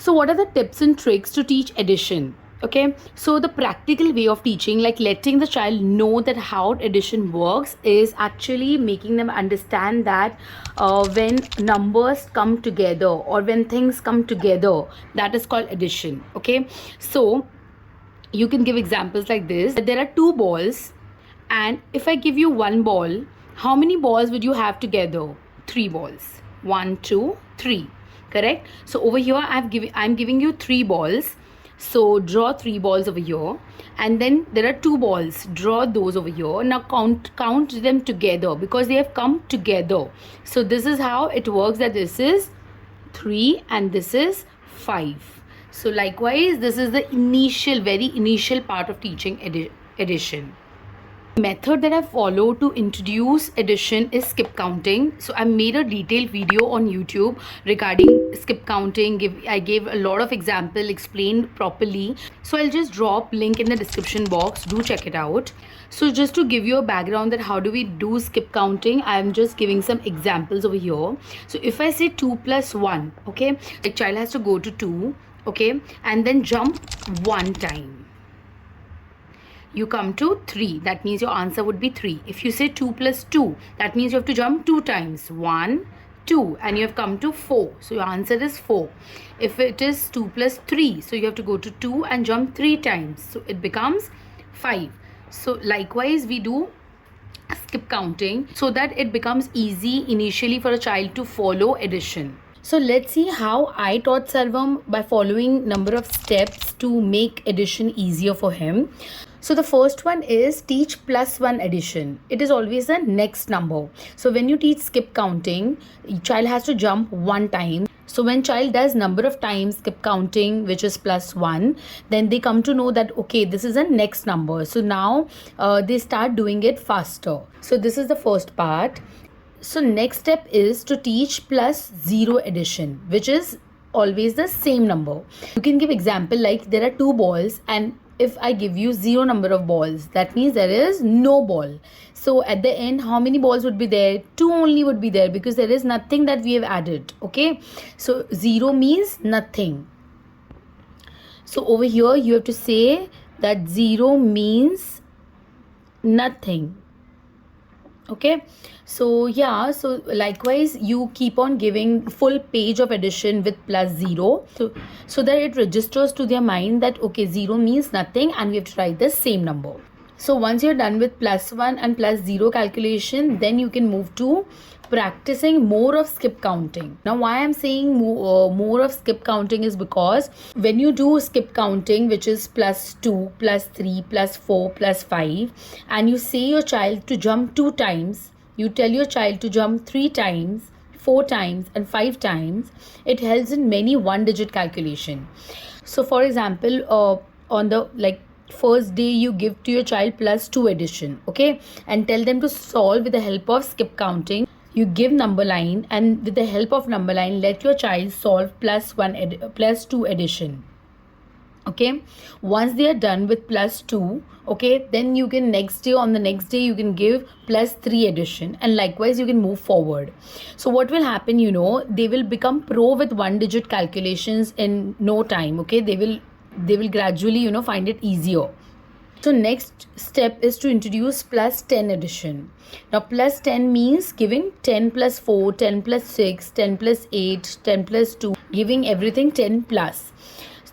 So what are the tips and tricks to teach addition? Okay, so the practical way of teaching, like letting the child know that how addition works, is actually making them understand that when numbers come together or when things come together, that is called addition. Okay, so you can give examples like this. There are two balls, and if I give you one ball, how many balls would you have together? Three balls. 1, 2, 3. Correct? So over here I'm giving you three balls. So draw three balls over here, and then there are two balls. Draw those over here. Now count them together because they have come together. So this is how it works, that this is 3 and this is 5. So likewise, this is the very initial part of teaching addition. Method that I follow to introduce addition is skip counting. So I made a detailed video on YouTube regarding skip counting. I gave a lot of example, explained properly. So I'll just drop link in the description box. Do check it out. So just to give you a background that how do we do skip counting, I'm just giving some examples over here. So if I say 2 plus 1, okay, the child has to go to 2, okay, and then jump one time. You come to 3, that means your answer would be 3. If you say 2 plus 2, that means you have to jump 2 times. 1, 2, and you have come to 4. So your answer is 4. If it is 2 plus 3, so you have to go to 2 and jump 3 times. So it becomes 5. So likewise, we do skip counting so that it becomes easy initially for a child to follow addition. So let's see how I taught Sarvam by following number of steps to make addition easier for him. So the first one is teach plus 1 addition. It is always the next number. So when you teach skip counting, child has to jump one time. So when child does number of times skip counting, which is plus 1, then they come to know that, okay, this is a next number. So now they start doing it faster. So this is the first part. So next step is to teach plus 0 addition, which is always the same number. You can give example like there are two balls, and if I give you 0 number of balls, that means there is no ball. So at the end, how many balls would be there? 2 only would be there because there is nothing that we have added. Okay, so 0 means nothing. So over here you have to say that 0 means nothing. Okay, so yeah, so likewise you keep on giving full page of addition with plus 0, so that it registers to their mind that okay, 0 means nothing and we have to write the same number. So once you're done with plus 1 and plus 0 calculation, then you can move to practicing more of skip counting. Now why I'm saying more of skip counting is because when you do skip counting, which is plus 2, plus 3, plus 4, plus 5, and you say your child to jump 2 times, you tell your child to jump 3 times, 4 times and 5 times, it helps in many one-digit calculation. So for example, on the first day you give to your child plus 2 addition, okay, and tell them to solve with the help of skip counting. You give number line, and with the help of number line let your child solve plus 2 addition. Okay, once they are done with plus 2, okay, then you can on the next day you can give plus 3 addition, and likewise you can move forward. So what will happen, they will become pro with one digit calculations in no time. Okay, they will gradually find it easier. So next step is to introduce plus 10 addition. Now plus 10 means giving 10 plus 4, 10 plus 6, 10 plus 8, 10 plus 2, giving everything 10 plus.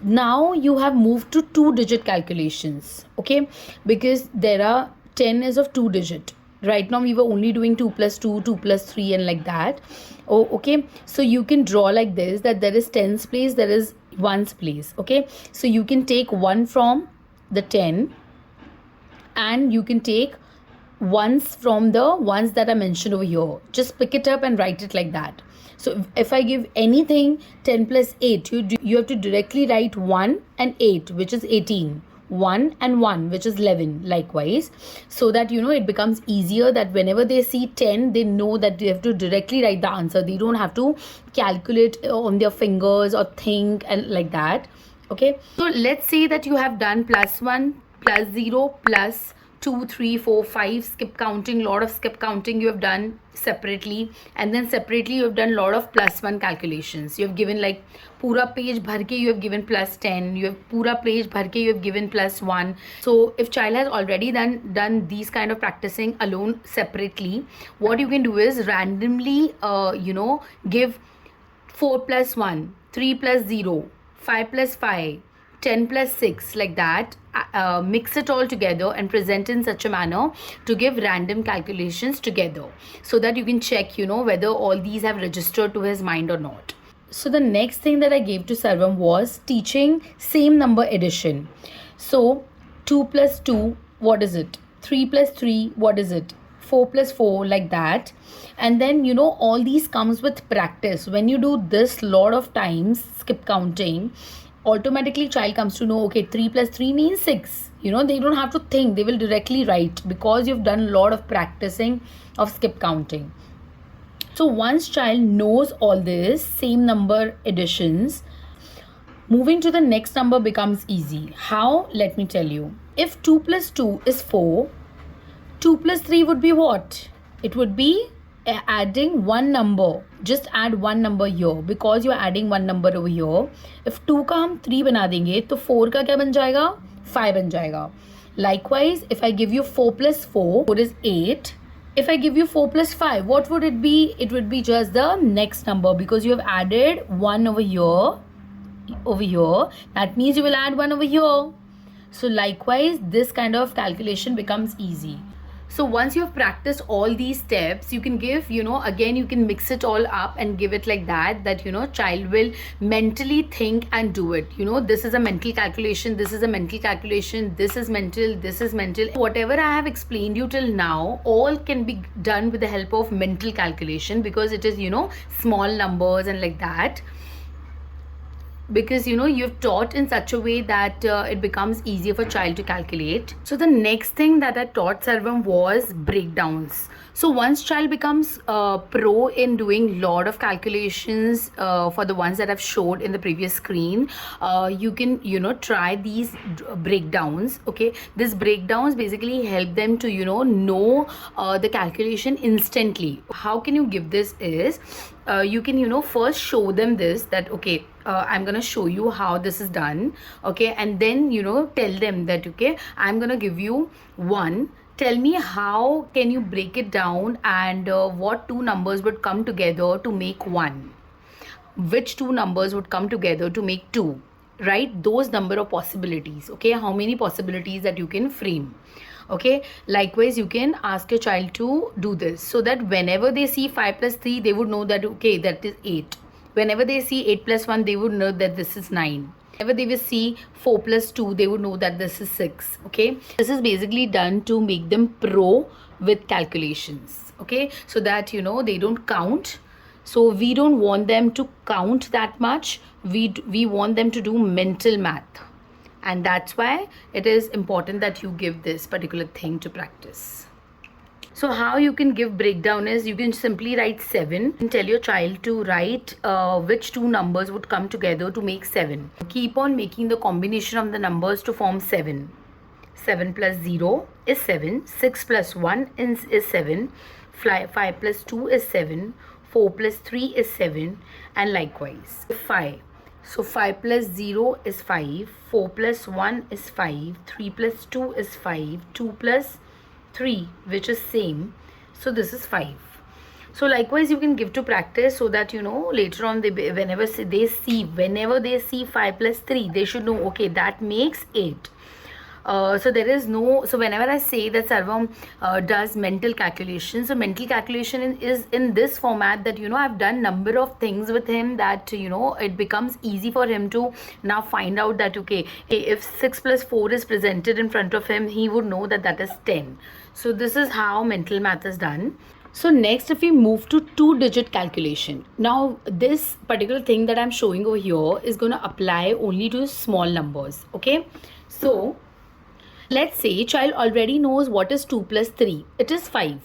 Now you have moved to 2-digit calculations, okay, because there are 10 is of 2 digit. Right now we were only doing 2 plus 2, 2 plus 3 and like that. Oh, okay, so you can draw like this, that there is 10's place, there is 1's place. Okay, so you can take 1 from the 10 and you can take ones from the ones that are mentioned over here. Just pick it up and write it like that. So if I give anything 10 plus 8, you have to directly write 1 and 8, which is 18. 1 and 1, which is 11, likewise, so that it becomes easier, that whenever they see 10, they know that they have to directly write the answer. They don't have to calculate on their fingers or think and like that. Okay, so let's say that you have done plus 1, plus 0, plus 2, 3, 4, 5 skip counting, lot of skip counting you have done separately, and then separately you have done lot of +1 calculations. You have given like pura page bhar ke you have given +10, you have pura page bhar ke you have given +1. So if child has already done these kind of practicing alone separately, what you can do is randomly give 4 plus 1, 3 plus 0, 5 plus 5, 10 plus 6, like that. Mix it all together and present in such a manner to give random calculations together, so that you can check whether all these have registered to his mind or not. So the next thing that I gave to Sarvam was teaching same number addition. So 2 plus 2, what is it? 3 plus 3, what is it? 4 plus 4, like that. And then all these comes with practice. When you do this lot of times, skip counting, automatically child comes to know, okay, 3 plus 3 means 6. They don't have to think, they will directly write, because you've done a lot of practicing of skip counting. So once child knows all this same number additions, moving to the next number becomes easy. How? Let me tell you. If 2 plus 2 is 4, 2 plus 3 would be what? It would be adding one number. Just add one number here, because you're adding one number over here. If 2 का हम 3 बना देंगे तो 4 का क्या बन जाएगा? 5 बन जाएगा. Likewise, if I give you 4 plus 4, what is 8? If I give you 4 plus 5, what would it be? It would be just the next number, because you have added 1 over here. That means you will add 1 over here. So likewise, this kind of calculation becomes easy. So once you have practiced all these steps, you can give, again you can mix it all up and give it like that, child will mentally think and do it. This is a mental calculation, this is a mental calculation, this is mental, this is mental. Whatever I have explained you till now, all can be done with the help of mental calculation, because it is, small numbers and like that. Because you've taught in such a way that it becomes easier for child to calculate. So the next thing that I taught Sarvam was breakdowns. So once child becomes pro in doing lot of calculations, for the ones that I've showed in the previous screen, you can try these breakdowns. Okay, these breakdowns basically help them to know the calculation instantly. How can you give this is, you can first show them this, that okay, I'm gonna show you how this is done, okay, and then tell them that okay, I'm gonna give you 1, tell me how can you break it down, and what two numbers would come together to make 1, which two numbers would come together to make 2, right? Those number of possibilities, okay, how many possibilities that you can frame. Okay, likewise you can ask your child to do this, so that whenever they see 5 plus 3, they would know that okay, that is 8. Whenever they see 8 plus 1, they would know that this is 9. Whenever they will see 4 plus 2, they would know that this is 6. Okay, this is basically done to make them pro with calculations. Okay, so that they don't count. So we don't want them to count that much. We want them to do mental math. And that's why it is important that you give this particular thing to practice. So how you can give breakdown is, you can simply write 7 and tell your child to write which two numbers would come together to make 7. Keep on making the combination of the numbers to form 7. 7 plus 0 is 7. 6 plus 1 is 7. 5 plus 2 is 7. 4 plus 3 is 7. And likewise 5. So 5 plus 0 is 5, 4 plus 1 is 5, 3 plus 2 is 5, 2 plus 3, which is same. So this is 5. So likewise you can give to practice, so that later on whenever they see 5 plus 3, they should know okay, that makes 8. So there is no, so whenever I say that Sarvam does mental calculation, so mental calculation is in this format, that I've done number of things with him, that it becomes easy for him to now find out that okay, if 6 plus 4 is presented in front of him, he would know that that is 10. So this is how mental math is done. So next, if we move to 2-digit calculation, now this particular thing that I'm showing over here is going to apply only to small numbers. Okay, so let's say child already knows what is 2 plus 3. It is 5.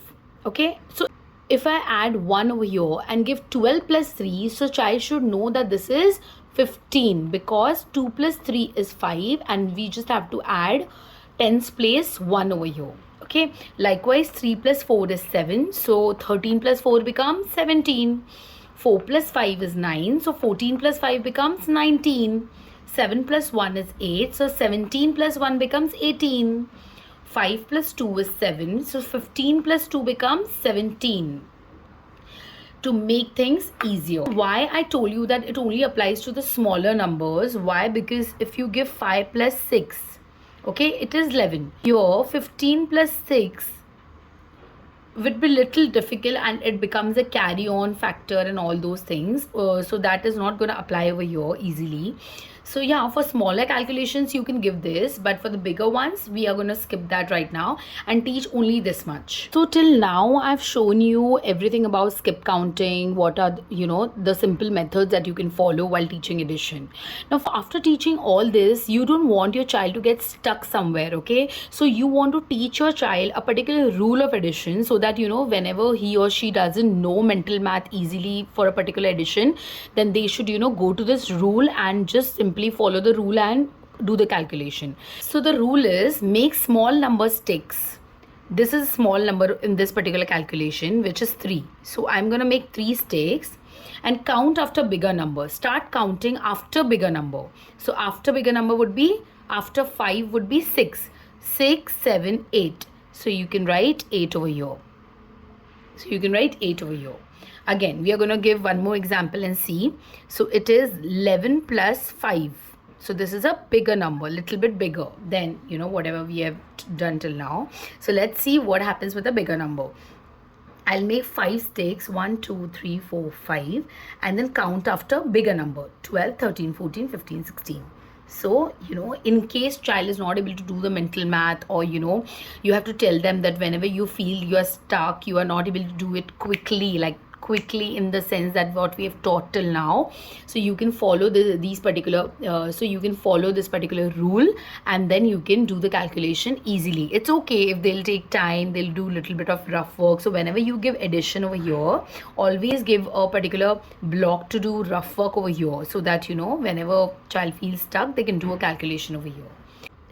Okay, so if I add 1 over here and give 12 plus 3, so child should know that this is 15, because 2 plus 3 is 5 and we just have to add tens place 1 over here. Okay, likewise 3 plus 4 is 7, so 13 plus 4 becomes 17. 4 plus 5 is 9, so 14 plus 5 becomes 19. 7 plus 1 is 8, so 17 plus 1 becomes 18. 5 plus 2 is 7, so 15 plus 2 becomes 17. To make things easier, why I told you that it only applies to the smaller numbers? Why? Because if you give 5 plus 6, okay, it is 11. Here 15 plus 6 would be little difficult, and it becomes a carry on factor and all those things, so that is not going to apply over here easily. So yeah, for smaller calculations you can give this, but for the bigger ones we are going to skip that right now and teach only this much. So till now I've shown you everything about skip counting, what are the simple methods that you can follow while teaching addition. Now after teaching all this, you don't want your child to get stuck somewhere, okay? So you want to teach your child a particular rule of addition, so that whenever he or she doesn't know mental math easily for a particular addition, then they should go to this rule and just simply follow the rule and do the calculation. So the rule is make small number sticks. This is a small number in this particular calculation, which is 3. So I'm going to make 3 sticks and count after bigger number. Start counting after bigger number. So after bigger number would be, after 5 would be 6. 6, 7, 8. So you can write 8 over here. Again, we are going to give one more example and see. So it is 11 plus 5. So this is a bigger number, little bit bigger than whatever we have done till now. So let's see what happens with a bigger number. I'll make 5 sticks, 1, 2, 3, 4, 5, and then count after bigger number, 12, 13, 14, 15, 16. So, in case child is not able to do the mental math, or, you have to tell them that whenever you feel you are stuck, you are not able to do it quickly, like quickly in the sense that what we have taught till now. So you can follow this particular rule, and then you can do the calculation easily. It's okay if they'll take time, they'll do little bit of rough work. So whenever you give addition over here, always give a particular block to do rough work over here, so that whenever child feels stuck, they can do a calculation over here.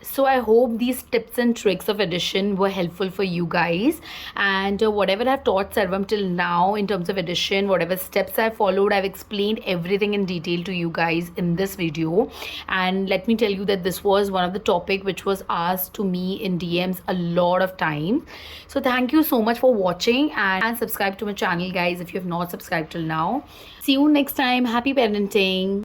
So I hope these tips and tricks of addition were helpful for you guys, and whatever I've taught Sarvam till now in terms of addition, whatever steps I followed, I've explained everything in detail to you guys in this video. And let me tell you that this was one of the topic which was asked to me in DMs a lot of time. So thank you so much for watching, and subscribe to my channel guys if you have not subscribed till now. See you next time. Happy parenting.